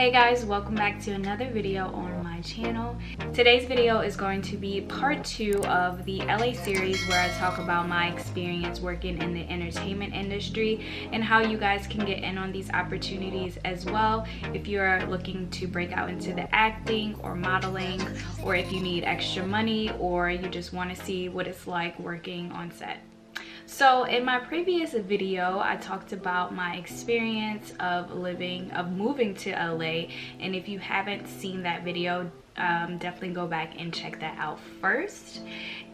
Hey guys, welcome back to another video on my channel. Today's video is going to be part 2 of the LA series where I talk about my experience working in the entertainment industry and how you guys can get in on these opportunities as well if you're looking to break out into the acting or modeling, or if you need extra money or you just want to see what it's like working on set. So in my previous video, I talked about my experience of moving to LA, and if you haven't seen that video, definitely go back and check that out first,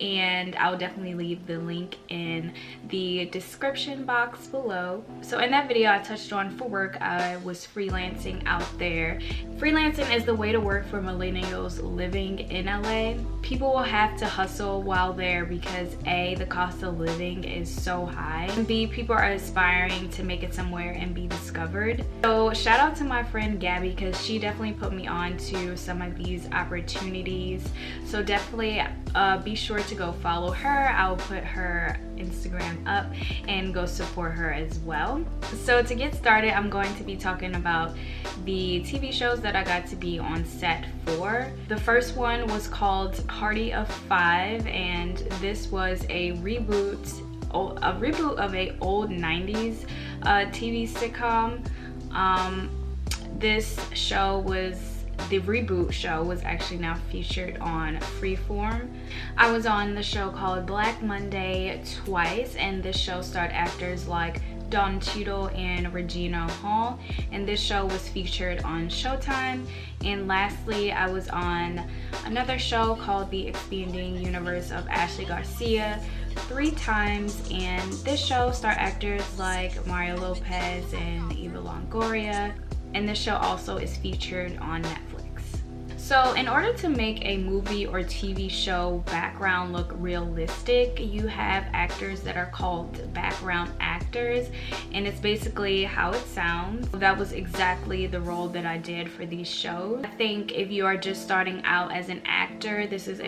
and I'll definitely leave the link in the description box below. So in that video I touched on, for work, I was freelancing out there. Freelancing is the way to work for millennials living in LA. People will have to hustle while there because A, the cost of living is so high, and B, people are aspiring to make it somewhere and be discovered. So shout out to my friend Gabby, because she definitely put me on to some of these opportunities. So definitely be sure to go follow her. I'll put her Instagram up and go support her as well. So to get started, I'm going to be talking about the TV shows that I got to be on set for. The first one was called Party of Five, and this was a reboot of a old 90s TV sitcom. The reboot show was actually now featured on Freeform. I was on the show called Black Monday twice, and this show starred actors like Don Cheadle and Regina Hall, and this show was featured on Showtime. And lastly, I was on another show called The Expanding Universe of Ashley Garcia 3 times, and this show starred actors like Mario Lopez and Eva Longoria, and this show also is featured on Netflix. So in order to make a movie or TV show background look realistic, you have actors that are called background actors, and it's basically how it sounds. That was exactly the role that I did for these shows. I think if you are just starting out as an actor, this is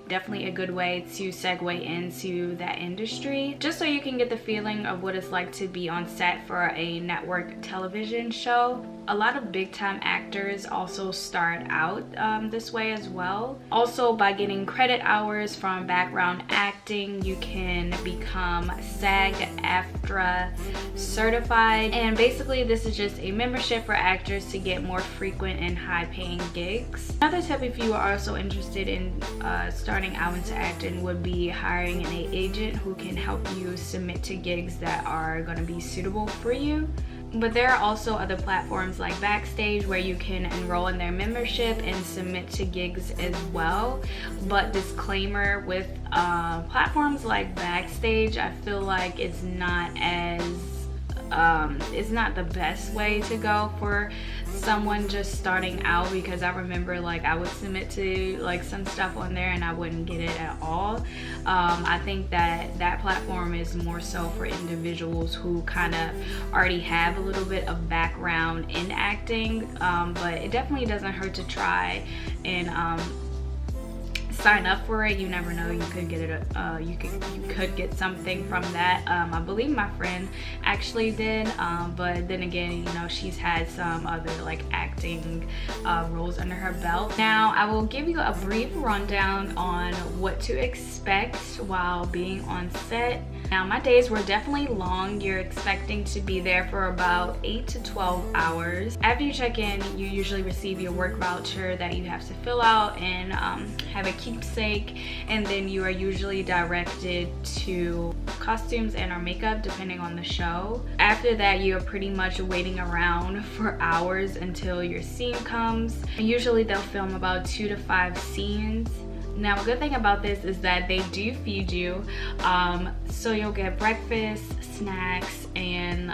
definitely a good way to segue into that industry, just so you can get the feeling of what it's like to be on set for a network television show. A lot of big time actors also start out this way as well. Also, by getting credit hours from background acting, you can become SAG-AFTRA certified, and basically this is just a membership for actors to get more frequent and high-paying gigs. Another tip, if you are also interested in starting out into acting, would be hiring an agent who can help you submit to gigs that are going to be suitable for you. But there are also other platforms like Backstage where you can enroll in their membership and submit to gigs as well. But disclaimer, with platforms like Backstage, I feel like it's not the best way to go for someone just starting out, because I remember like I would submit to like some stuff on there and I wouldn't get it at all. I think that platform is more so for individuals who kind of already have a little bit of background in acting, but it definitely doesn't hurt to try and sign up for it. You never know, you could get it. You could get something from that. I believe my friend actually did, but then again, you know, she's had some other like acting roles under her belt. Now I will give you a brief rundown on what to expect while being on set. Now my days were definitely long. You're expecting to be there for about 8 to 12 hours. After you check in, you usually receive your work voucher that you have to fill out and have a keepsake, and then you are usually directed to costumes and or makeup depending on the show. After that, you're pretty much waiting around for hours until your scene comes. Usually they'll film about 2 to 5 scenes. Now a good thing about this is that they do feed you, so you'll get breakfast, snacks, and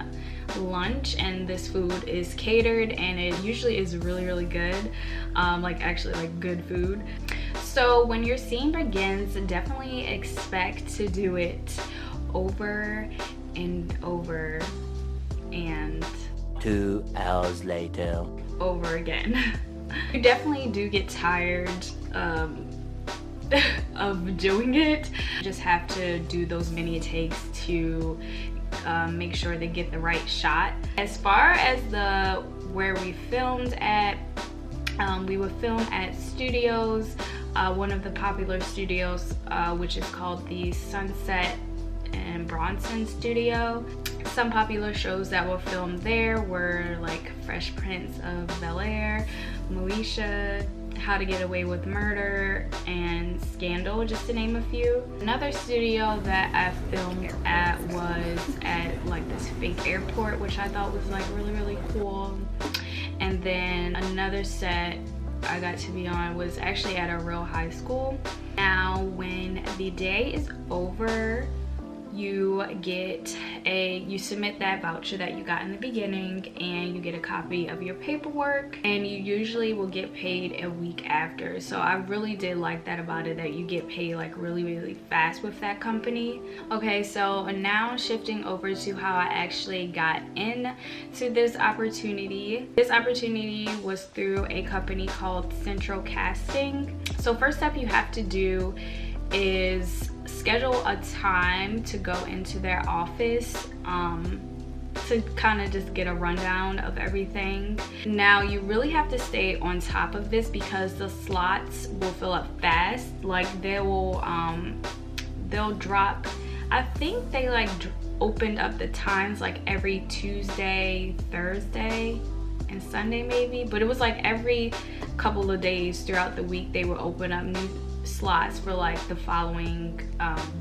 lunch, and this food is catered, and it usually is really good, actually like good food. So when your scene begins, definitely expect to do it over and over and 2 hours later over again. You definitely do get tired of doing it. You just have to do those many takes to make sure they get the right shot. As far as where we filmed at, we would film at studios, one of the popular studios, which is called the Sunset and Bronson Studio. Some popular shows that were filmed there were like Fresh Prince of Bel-Air, Moesha, How to Get Away with Murder, and Scandal, just to name a few. Another studio that I filmed at was at like this fake airport, which I thought was like really cool. And then another set I got to be on was actually at a real high school. Now, when the day is over, you submit that voucher that you got in the beginning, and you get a copy of your paperwork, and you usually will get paid a week after. So I really did like that about it, that you get paid like really fast with that company. Okay, so now shifting over to how I actually got into this opportunity. This opportunity was through a company called Central Casting. So first step you have to do is schedule a time to go into their office to kind of just get a rundown of everything. Now, you really have to stay on top of this because the slots will fill up fast. Like they'll drop, I think they like opened up the times like every Tuesday, Thursday, and Sunday maybe, but it was like every couple of days throughout the week they would open up new slots for like the following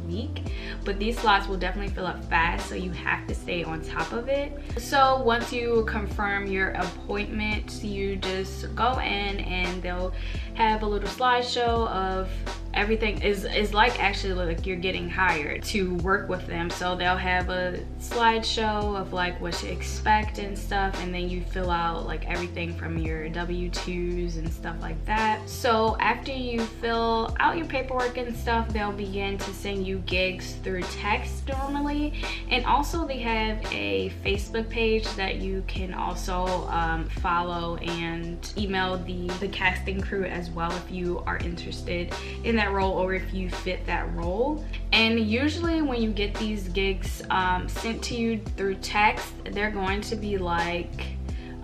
week. But these slots will definitely fill up fast, so you have to stay on top of it. So once you confirm your appointment, you just go in and they'll have a little slideshow of everything. Is like actually like you're getting hired to work with them. So they'll have a slideshow of like what to expect and stuff, and then you fill out like everything from your W-2s and stuff like that. So after you fill out your paperwork and stuff, they'll begin to send you gigs through text normally, and also they have a Facebook page that you can also follow and email the casting crew as well if you are interested in that role or if you fit that role. And usually when you get these gigs sent to you through text, they're going to be like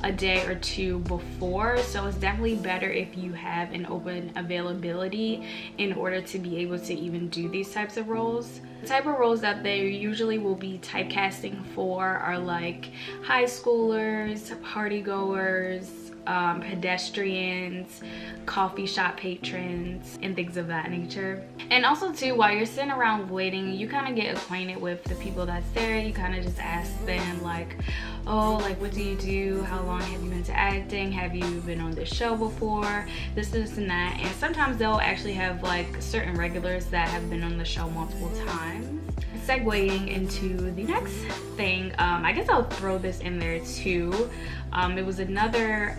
a day or two before, so it's definitely better if you have an open availability in order to be able to even do these types of roles. The type of roles that they usually will be typecasting for are like high schoolers, party goers, pedestrians, coffee shop patrons, and things of that nature. And also too, while you're sitting around waiting, you kind of get acquainted with the people that's there. You kind of just ask them like, oh, like what do you do? How long have you been into acting? Have you been on this show before? This and that. And sometimes they'll actually have like certain regulars that have been on the show multiple times. Segueing into the next thing, I guess I'll throw this in there too. It was another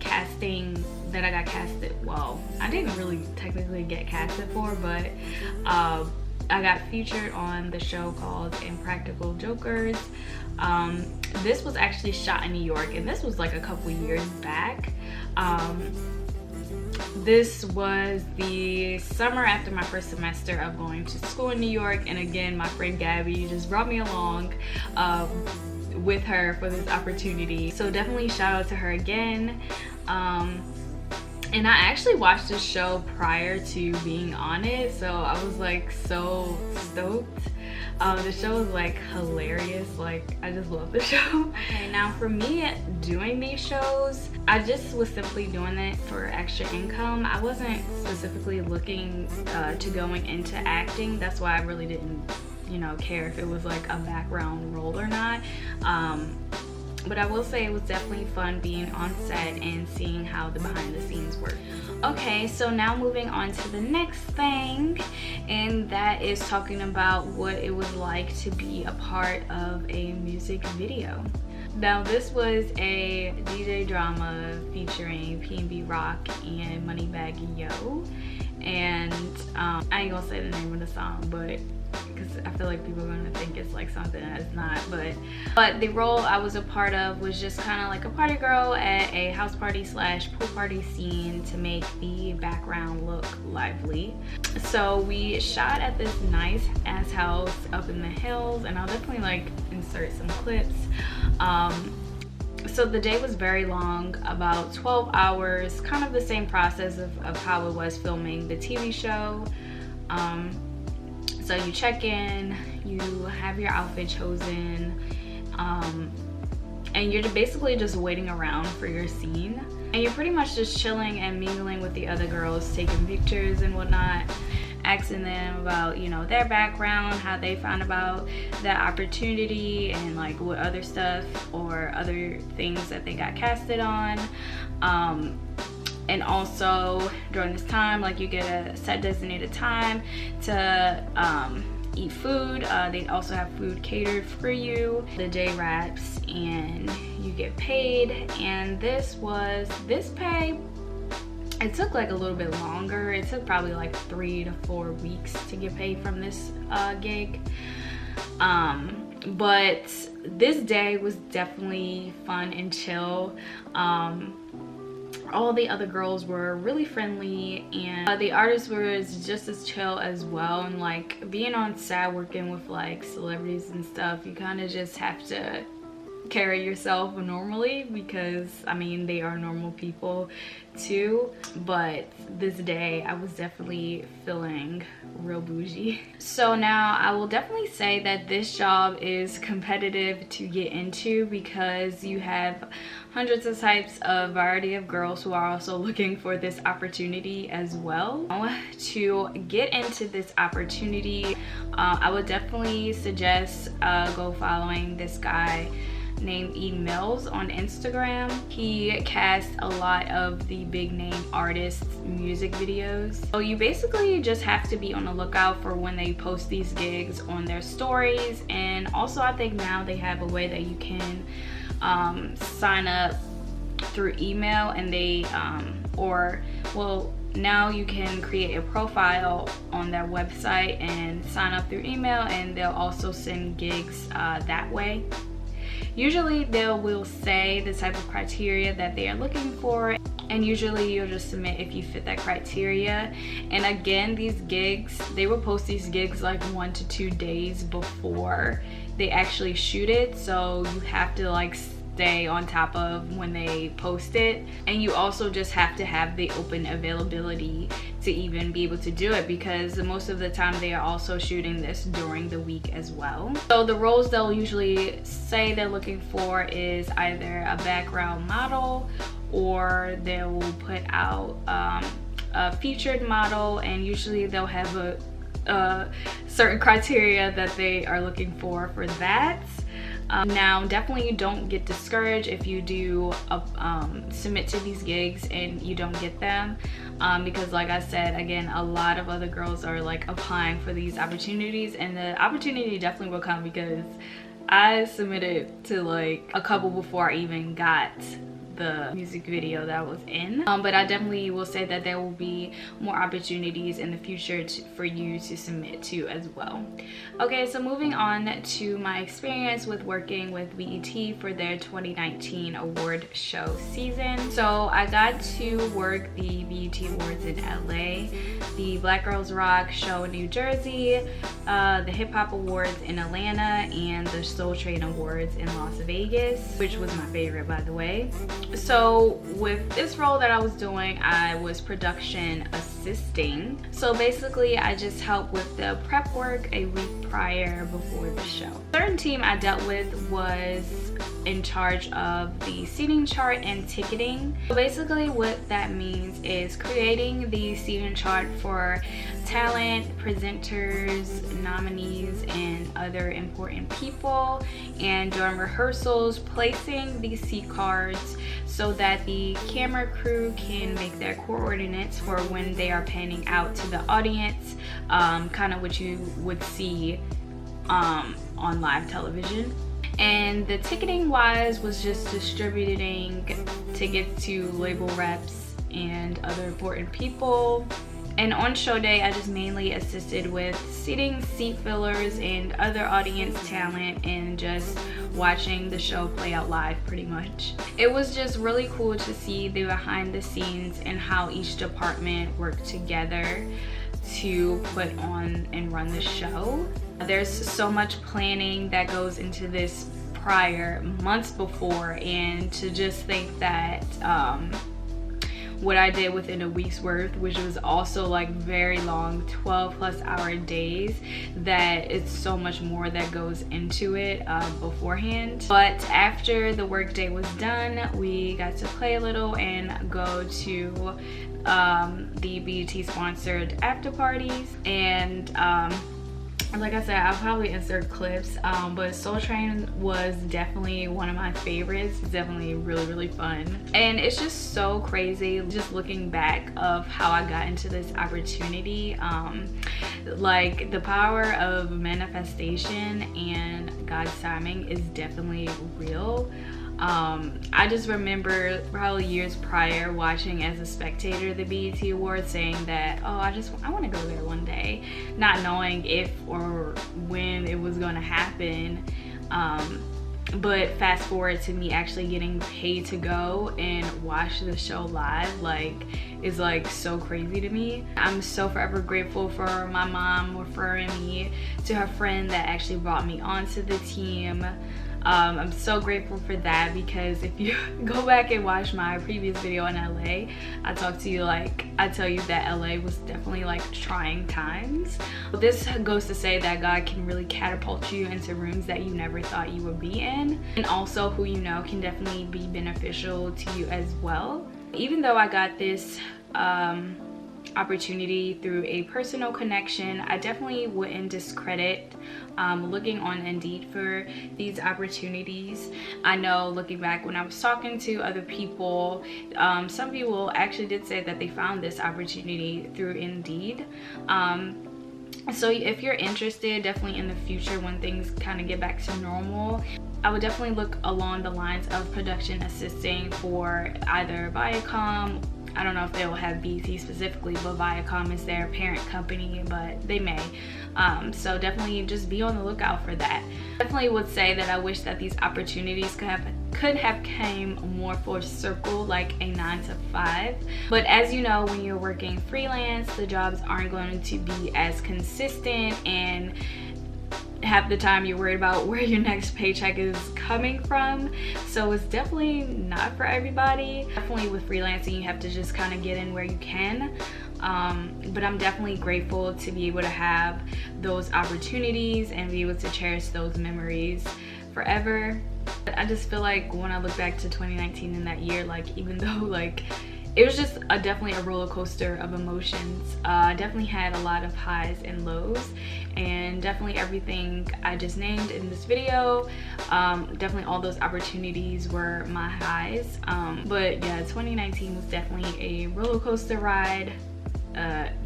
casting that I got casted. Well, I didn't really technically get casted for, but I got featured on the show called Impractical Jokers. This was actually shot in New York, and this was like a couple years back. This was the summer after my first semester of going to school in New York, and again, my friend Gabby just brought me along with her for this opportunity. So definitely shout out to her again. And I actually watched this show prior to being on it, so I was like so stoked. The show is like hilarious. Like, I just love the show. Okay, now for me doing these shows, I just was simply doing it for extra income. I wasn't specifically looking to going into acting. That's why I really didn't, care if it was like a background role or not. But I will say it was definitely fun being on set and seeing how the behind the scenes work. Okay, so now moving on to the next thing, and that is talking about what it was like to be a part of a music video. Now, this was a DJ drama featuring P&B Rock and Moneybagg Yo, and I ain't gonna say the name of the song, but because I feel like people are gonna think it's like something that's not. But the role I was a part of was just kind of like a party girl at a house party slash pool party scene to make the background look lively. So we shot at this nice ass house up in the hills, and I'll definitely like insert some clips. So the day was very long, about 12 hours, kind of the same process of how it was filming the TV show. So you check in, you have your outfit chosen, and you're basically just waiting around for your scene. And you're pretty much just chilling and mingling with the other girls, taking pictures and whatnot, asking them about, you know, their background, how they found about that opportunity, and like what other stuff or other things that they got casted on. And also during this time, like, you get a set designated time to eat food. They also have food catered for you. The day wraps and you get paid. And this pay, it took like a little bit longer. It took probably like 3 to 4 weeks to get paid from this gig. But this day was definitely fun and chill. All the other girls were really friendly, and the artist was just as chill as well. And like, being on set working with like celebrities and stuff, you kind of just have to carry yourself normally, because I mean, they are normal people too. But this day I was definitely feeling real bougie. So now I will definitely say that this job is competitive to get into, because you have hundreds of types of variety of girls who are also looking for this opportunity as well. To get into this opportunity, I would definitely suggest go following this guy named E Mills on Instagram. He casts a lot of the big name artists' music videos. So you basically just have to be on the lookout for when they post these gigs on their stories. And also, I think now they have a way that you can sign up through email, and they now you can create a profile on their website and sign up through email, and they'll also send gigs that way. Usually they will say the type of criteria that they are looking for, and usually you'll just submit if you fit that criteria. And again, these gigs, they will post these gigs like 1 to 2 days before they actually shoot it, so you have to like stay on top of when they post it. And you also just have to have the open availability to even be able to do it, because most of the time they are also shooting this during the week as well. So the roles they'll usually say they're looking for is either a background model, or they will put out a featured model, and usually they'll have a certain criteria that they are looking for that. Now, definitely don't get discouraged if you do submit to these gigs and you don't get them, because like I said, again, a lot of other girls are like applying for these opportunities, and the opportunity definitely will come, because I submitted to like a couple before I even got the music video that I was in. But I definitely will say that there will be more opportunities in the future for you to submit to as well. Okay, so moving on to my experience with working with BET for their 2019 award show season. So I got to work the BET Awards in LA, the Black Girls Rock show in New Jersey, the Hip Hop Awards in Atlanta, and the Soul Train Awards in Las Vegas, which was my favorite, by the way. So with this role that I was doing, I was production assisting. So basically I just helped with the prep work a week prior before the show. The certain team I dealt with was in charge of the seating chart and ticketing. So basically what that means is creating the seating chart for talent, presenters, nominees, and other important people, and during rehearsals placing the seat cards so that the camera crew can make their coordinates for when they are panning out to the audience, kind of what you would see on live television. And the ticketing wise was just distributing tickets to label reps and other important people. And on show day, I just mainly assisted with seating seat fillers and other audience talent and just watching the show play out live pretty much. It was just really cool to see the behind the scenes and how each department worked together to put on and run the show. There's so much planning that goes into this prior, months before, and to just think that what I did within a week's worth, which was also like very long 12+ hour days, that it's so much more that goes into it beforehand. But after the work day was done, we got to play a little and go to the BET sponsored after parties. And like I said, I'll probably insert clips, but Soul Train was definitely one of my favorites. It's definitely really fun, and it's just so crazy just looking back of how I got into this opportunity. Like, the power of manifestation and God's timing is definitely real. I just remember probably years prior watching as a spectator the BET Awards, saying that, oh, I want to go there one day, not knowing if or when it was going to happen. But fast forward to me actually getting paid to go and watch the show live, like, is like so crazy to me. I'm so forever grateful for my mom referring me to her friend that actually brought me onto the team. I'm so grateful for that, because if you go back and watch my previous video in LA, I talked to you, like, I tell you that LA was definitely like trying times. This goes to say that God can really catapult you into rooms that you never thought you would be in, and also who you know can definitely be beneficial to you as well. Even though I got this opportunity through a personal connection, I definitely wouldn't discredit looking on Indeed for these opportunities. I know, looking back, when I was talking to other people, some people actually did say that they found this opportunity through Indeed. So if you're interested, definitely in the future when things kind of get back to normal, I would definitely look along the lines of production assisting for either Viacom. I don't know if they will have BET specifically, but Viacom is their parent company, but they may. So definitely just be on the lookout for that. Definitely would say that I wish that these opportunities could have came more full circle, like a 9 to 5. But as you know, when you're working freelance, the jobs aren't going to be as consistent, and half the time you're worried about where your next paycheck is coming from. So it's definitely not for everybody. Definitely with freelancing, you have to just kind of get in where you can. But I'm definitely grateful to be able to have those opportunities and be able to cherish those memories forever. I just feel like when I look back to 2019 in that year, like, even though like it was just definitely a roller coaster of emotions. I definitely had a lot of highs and lows, and definitely everything I just named in this video, definitely all those opportunities were my highs. But yeah, 2019 was definitely a roller coaster ride,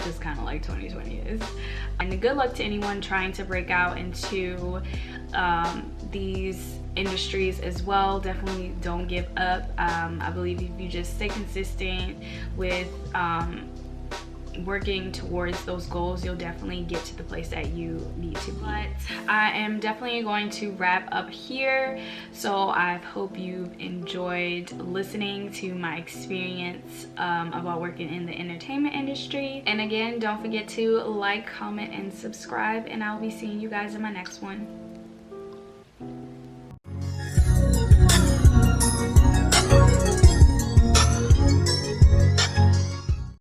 just kind of like 2020 is. And good luck to anyone trying to break out into these industries as well. Definitely don't give up. I believe if you just stay consistent with working towards those goals, you'll definitely get to the place that you need to be. But I am definitely going to wrap up here. So I hope you've enjoyed listening to my experience about working in the entertainment industry. And again, don't forget to like, comment, and subscribe, and I'll be seeing you guys in my next one.